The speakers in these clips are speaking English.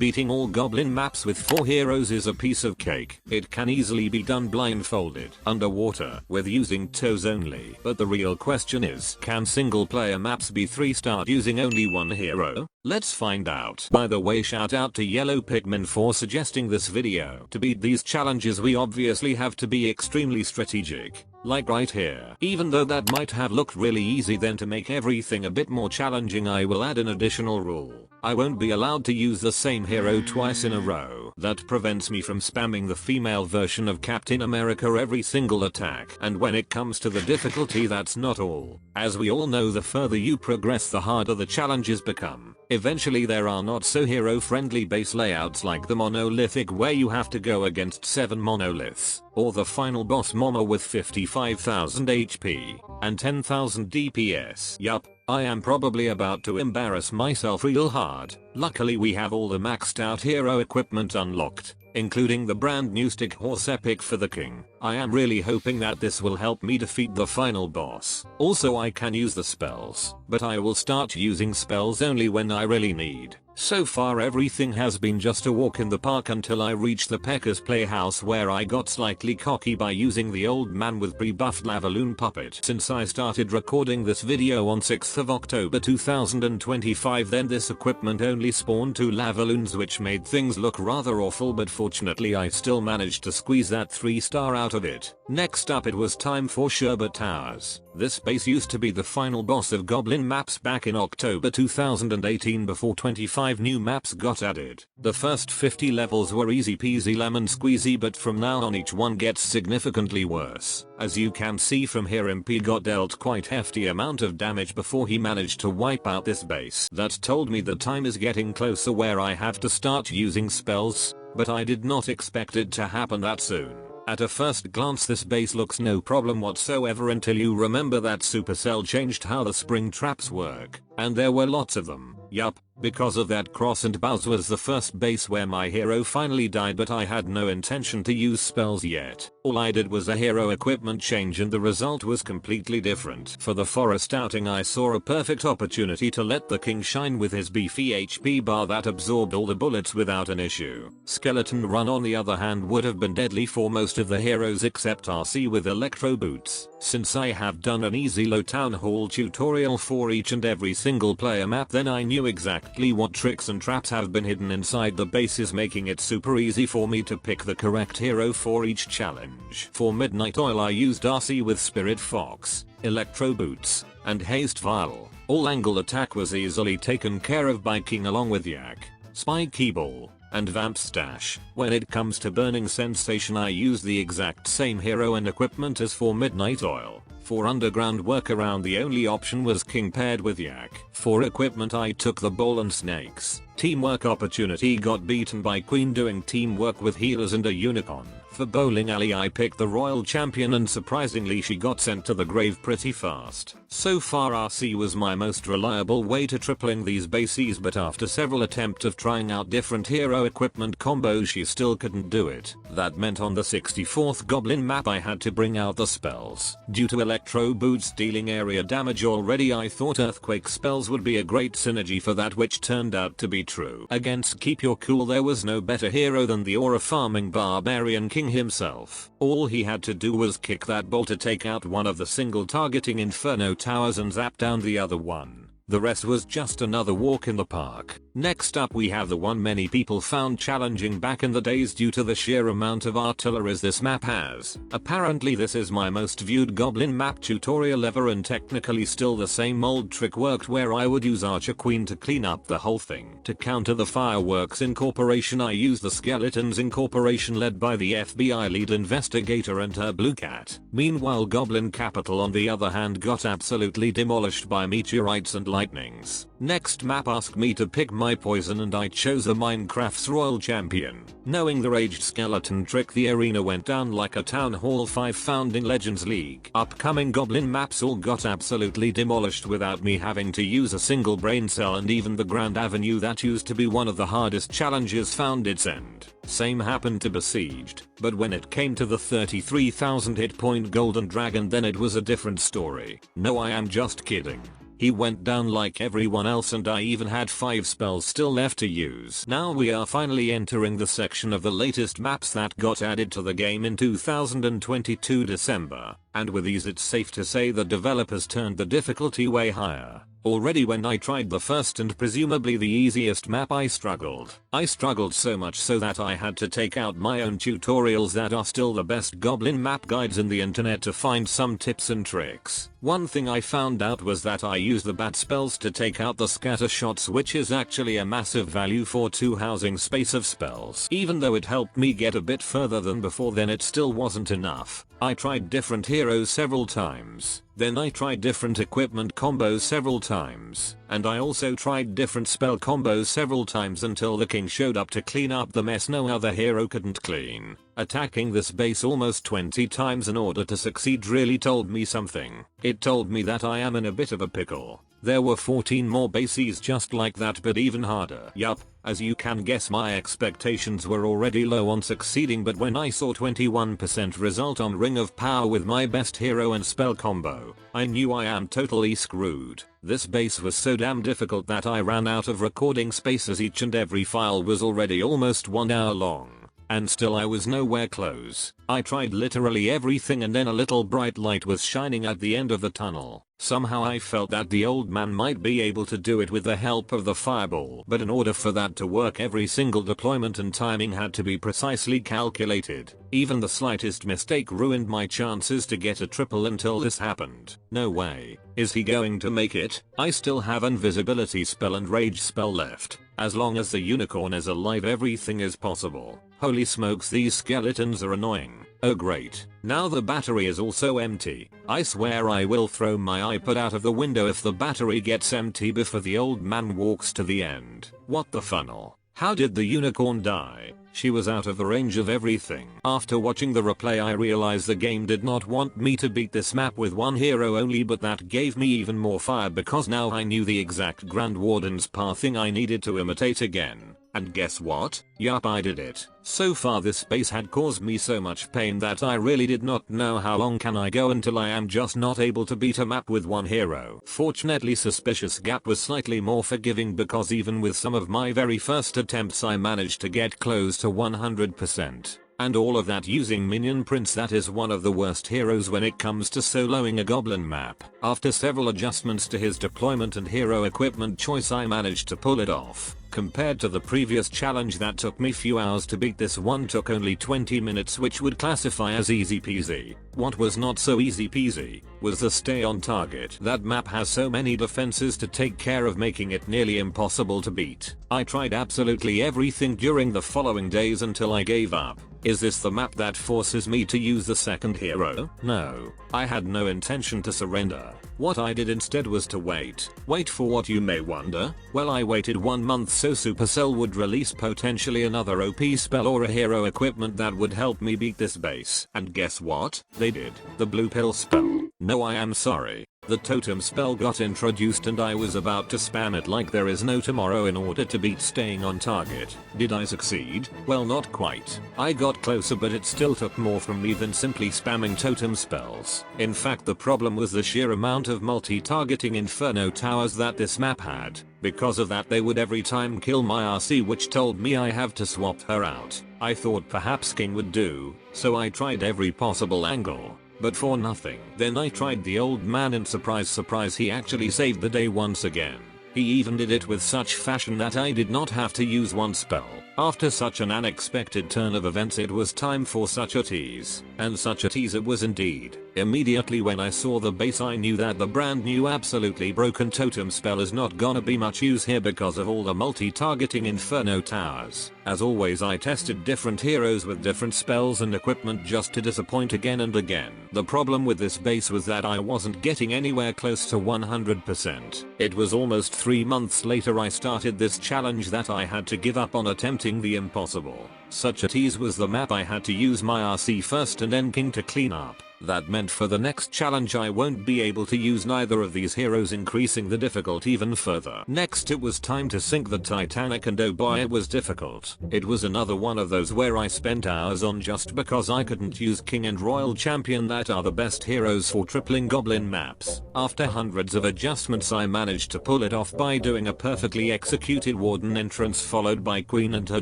beating all goblin maps with 4 heroes is a piece of cake. It can easily be done blindfolded, underwater, with using toes only. But the real question is, can single player maps be 3-starred using only one hero? Let's find out. By the way, shout out to Yellow Pigman for suggesting this video. To beat these challenges we obviously have to be extremely strategic. Like right here. Even though that might have looked really easy, then to make everything a bit more challenging I will add an additional rule. I won't be allowed to use the same hero twice in a row. That prevents me from spamming the female version of Captain America every single attack. And when it comes to the difficulty, that's not all. As we all know, the further you progress the harder the challenges become. Eventually there are not so hero friendly base layouts like the monolithic where you have to go against 7 monoliths. Or the final boss Momo with 55,000 HP and 10,000 DPS. Yup, I am probably about to embarrass myself real hard. Luckily we have all the maxed out hero equipment unlocked, including the brand new stick horse epic for the king. I am really hoping that this will help me defeat the final boss. Also I can use the spells, but I will start using spells only when I really need. So far everything has been just a walk in the park until I reached the Pecker's Playhouse, where I got slightly cocky by using the old man with pre-buffed Lavaloon puppet. Since I started recording this video on 6th of October 2025, then this equipment only spawned 2 Lavaloons, which made things look rather awful, but fortunately I still managed to squeeze that 3-star out of it. Next up it was time for Sherbet Towers. This base used to be the final boss of Goblin maps back in October 2018 before 25 new maps got added. The first 50 levels were easy peasy lemon squeezy, but from now on each one gets significantly worse. As you can see from here, MP got dealt quite hefty amount of damage before he managed to wipe out this base. That told me the time is getting closer where I have to start using spells, but I did not expect it to happen that soon. At a first glance this base looks no problem whatsoever until you remember that Supercell changed how the spring traps work, and there were lots of them. Yup, because of that, Cross and Bows was the first base where my hero finally died, but I had no intention to use spells yet. All I did was a hero equipment change and the result was completely different. For the forest outing I saw a perfect opportunity to let the king shine with his beefy HP bar that absorbed all the bullets without an issue. Skeleton Run on the other hand would have been deadly for most of the heroes except RC with electro boots. Since I have done an easy low town hall tutorial for each and every single player map, then I knew exactly what tricks and traps have been hidden inside the bases, making it super easy for me to pick the correct hero for each challenge. For Midnight Oil I used RC with Spirit Fox, Electro Boots, and Haste Vial. All angle attack was easily taken care of by King along with Yak, Spiky Ball, and Vamp Stash. When it comes to Burning Sensation I use the exact same hero and equipment as for Midnight Oil. For underground workaround the only option was King paired with Yak. For equipment I took the Ball and Snakes. Teamwork opportunity got beaten by Queen doing teamwork with healers and a unicorn. For Bowling Alley I picked the Royal Champion and surprisingly she got sent to the grave pretty fast. So far RC was my most reliable way to tripling these bases, but after several attempts of trying out different hero equipment combos she still couldn't do it. That meant on the 64th Goblin map I had to bring out the spells. Due to Electro Boots dealing area damage already, I thought Earthquake spells would be a great synergy for that, which turned out to be true. Against Keep Your Cool there was no better hero than the aura farming barbarian king himself. All he had to do was kick that ball to take out one of the single targeting Inferno towers and zap down the other one. The rest was just another walk in the park. Next up we have the one many people found challenging back in the days due to the sheer amount of artilleries this map has. Apparently this is my most viewed Goblin map tutorial ever, and technically still the same old trick worked where I would use Archer Queen to clean up the whole thing. To counter the Fireworks Incorporation I used the Skeletons Incorporation led by the FBI lead investigator and her blue cat. Meanwhile Goblin Capital on the other hand got absolutely demolished by meteorites and lightnings. Next map asked me to pick my poison and I chose the Minecraft's Royal Champion. Knowing the raged skeleton trick, the arena went down like a Town Hall 5 Founding Legends League. Upcoming Goblin maps all got absolutely demolished without me having to use a single brain cell, and even the Grand Avenue that used to be one of the hardest challenges found its end. Same happened to Besieged, but when it came to the 33,000 hit point Golden Dragon then it was a different story. No, I am just kidding. He went down like everyone else and I even had 5 spells still left to use. Now we are finally entering the section of the latest maps that got added to the game in 2022 December, and with these it's safe to say the developers turned the difficulty way higher. Already when I tried the first and presumably the easiest map I struggled. I struggled so much so that I had to take out my own tutorials that are still the best goblin map guides in the internet to find some tips and tricks. One thing I found out was that I use the bat spells to take out the scatter shots, which is actually a massive value for 2 housing space of spells. Even though it helped me get a bit further than before, then it still wasn't enough. I tried different heroes several times. Then I tried different equipment combos several times, and I also tried different spell combos several times until the king showed up to clean up the mess no other hero couldn't clean. Attacking this base almost 20 times in order to succeed really told me something. It told me that I am in a bit of a pickle. There were 14 more bases just like that, but even harder. Yup, as you can guess, my expectations were already low on succeeding, but when I saw 21% result on Ring of Power with my best hero and spell combo, I knew I am totally screwed. This base was so damn difficult that I ran out of recording space as each and every file was already almost 1 hour long. And still I was nowhere close. I tried literally everything and then a little bright light was shining at the end of the tunnel. Somehow I felt that the old man might be able to do it with the help of the fireball, but in order for that to work every single deployment and timing had to be precisely calculated. Even the slightest mistake ruined my chances to get a triple until this happened. No way. Is he going to make it? I still have invisibility spell and rage spell left. As long as the unicorn is alive, everything is possible. Holy smokes, these skeletons are annoying. Oh great. Now the battery is also empty. I swear I will throw my iPad out of the window if the battery gets empty before the old man walks to the end. What the funnel? How did the unicorn die? She was out of the range of everything. After watching the replay I realized the game did not want me to beat this map with one hero only, but that gave me even more fire because now I knew the exact Grand Warden's pathing I needed to imitate again. And guess what? Yup, I did it. So far this base had caused me so much pain that I really did not know how long can I go until I am just not able to beat a map with one hero. Fortunately Suspicious Gap was slightly more forgiving because even with some of my very first attempts I managed to get close to 100%. And all of that using Minion Prince, that is one of the worst heroes when it comes to soloing a goblin map. After several adjustments to his deployment and hero equipment choice I managed to pull it off. Compared to the previous challenge that took me few hours to beat, this one took only 20 minutes, which would classify as easy peasy. What was not so easy peasy was the stay on target. That map has so many defenses to take care of, making it nearly impossible to beat. I tried absolutely everything during the following days until I gave up. Is this the map that forces me to use the second hero? No. I had no intention to surrender. What I did instead was to wait. Wait for what, you may wonder? Well, I waited 1 month so Supercell would release potentially another OP spell or a hero equipment that would help me beat this base. And guess what? They did. The blue pill spell. No, I am sorry. The totem spell got introduced and I was about to spam it like there is no tomorrow in order to beat staying on target. Did I succeed? Well, not quite. I got closer, but it still took more from me than simply spamming totem spells. In fact, the problem was the sheer amount of multi-targeting inferno towers that this map had. Because of that they would every time kill my RC, which told me I have to swap her out. I thought perhaps King would do, so I tried every possible angle. But for nothing. Then I tried the old man and surprise surprise, he actually saved the day once again. He even did it with such fashion that I did not have to use one spell. After such an unexpected turn of events it was time for such a tease. And such a tease it was indeed. Immediately when I saw the base I knew that the brand new absolutely broken totem spell is not gonna be much use here because of all the multi-targeting inferno towers. As always I tested different heroes with different spells and equipment just to disappoint again and again. The problem with this base was that I wasn't getting anywhere close to 100%. It was almost 3 months later I started this challenge that I had to give up on attempting the impossible. Such a tease was the map I had to use my RC first and then King to clean up. That meant for the next challenge I won't be able to use neither of these heroes, increasing the difficulty even further. Next it was time to sink the Titanic, and oh boy it was difficult. It was another one of those where I spent hours on just because I couldn't use King and Royal Champion, that are the best heroes for tripling goblin maps. After hundreds of adjustments I managed to pull it off by doing a perfectly executed Warden entrance followed by Queen and her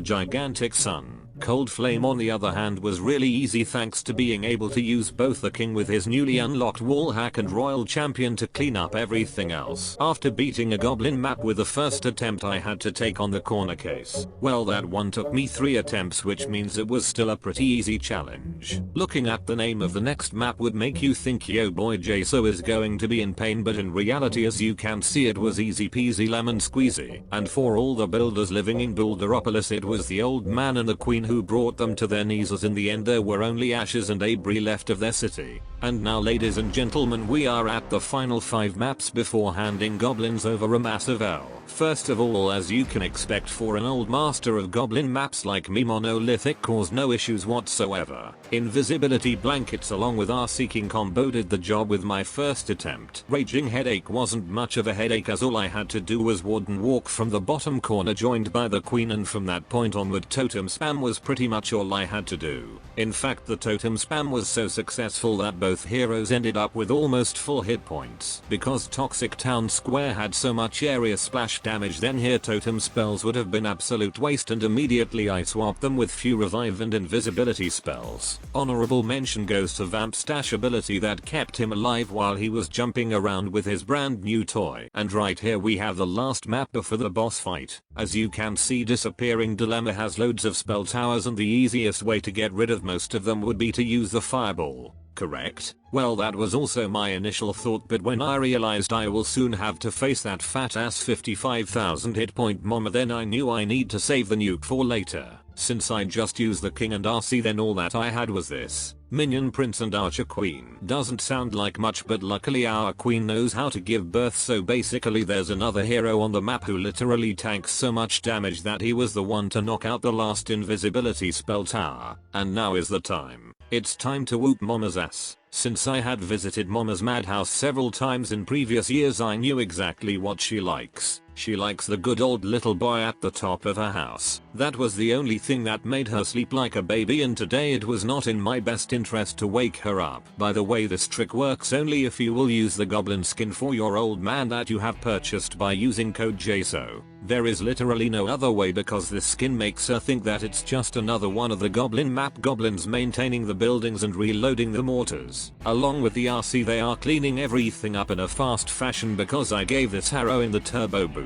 gigantic son. Cold Flame on the other hand was really easy thanks to being able to use both the King with his newly unlocked wall hack and Royal Champion to clean up everything else. After beating a goblin map with the first attempt I had to take on the corner case. Well, that one took me 3 attempts, which means it was still a pretty easy challenge. Looking at the name of the next map would make you think yo boy Jaso is going to be in pain, but in reality as you can see it was easy peasy lemon squeezy. And for all the builders living in Boulderopolis it was the old man and the Queen who brought them to their knees, as in the end there were only ashes and debris left of their city. And now ladies and gentlemen, we are at the final 5 maps before handing goblins over a massive L. First of all, as you can expect for an old master of goblin maps like me, monolithic caused no issues whatsoever. Invisibility blankets along with RC King combo did the job with my first attempt. Raging headache wasn't much of a headache as all I had to do was Warden walk from the bottom corner joined by the Queen, and from that point onward totem spam was pretty much all I had to do. In fact, the totem spam was so successful that both heroes ended up with almost full hit points. Because Toxic Town Square had so much area splash damage, then here totem spells would have been absolute waste, and immediately I swapped them with few revive and invisibility spells. Honorable mention goes to Vamp Stash ability that kept him alive while he was jumping around with his brand new toy. And right here we have the last map before the boss fight. As you can see, Disappearing Dilemma has loads of spell towers, and the easiest way to get rid of most of them would be to use the fireball. Correct? Well, that was also my initial thought, but when I realized I will soon have to face that fat ass 55,000 hit point mama, then I knew I need to save the nuke for later. Since I just used the King and RC, then all that I had was this Minion Prince and Archer Queen. Doesn't sound like much, but luckily our Queen knows how to give birth, so basically there's another hero on the map who literally tanks so much damage that he was the one to knock out the last invisibility spell tower. And now is the time. It's time to whoop Mama's ass. Since I had visited Mama's madhouse several times in previous years, I knew exactly what she likes. She likes the good old little boy at the top of her house. That was the only thing that made her sleep like a baby, and today it was not in my best interest to wake her up. By the way, this trick works only if you will use the goblin skin for your old man that you have purchased by using code Jaso. There is literally no other way, because this skin makes her think that it's just another one of the goblin map goblins maintaining the buildings and reloading the mortars. Along with the RC, they are cleaning everything up in a fast fashion because I gave this hero in the turbo boots.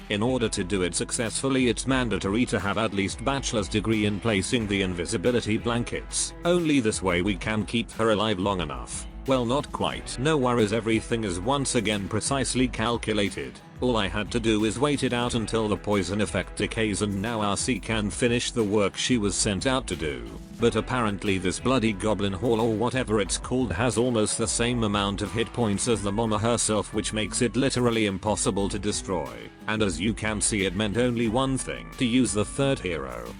In order to do it successfully, it's mandatory to have at least bachelor's degree in placing the invisibility blankets. Only this way we can keep her alive long enough. Well, not quite. No worries, everything is once again precisely calculated. All I had to do is wait it out until the poison effect decays, and now RC can finish the work she was sent out to do. But apparently this bloody goblin hall, or whatever it's called, has almost the same amount of hit points as the mama herself, which makes it literally impossible to destroy. And as you can see, it meant only one thing: to use the third hero.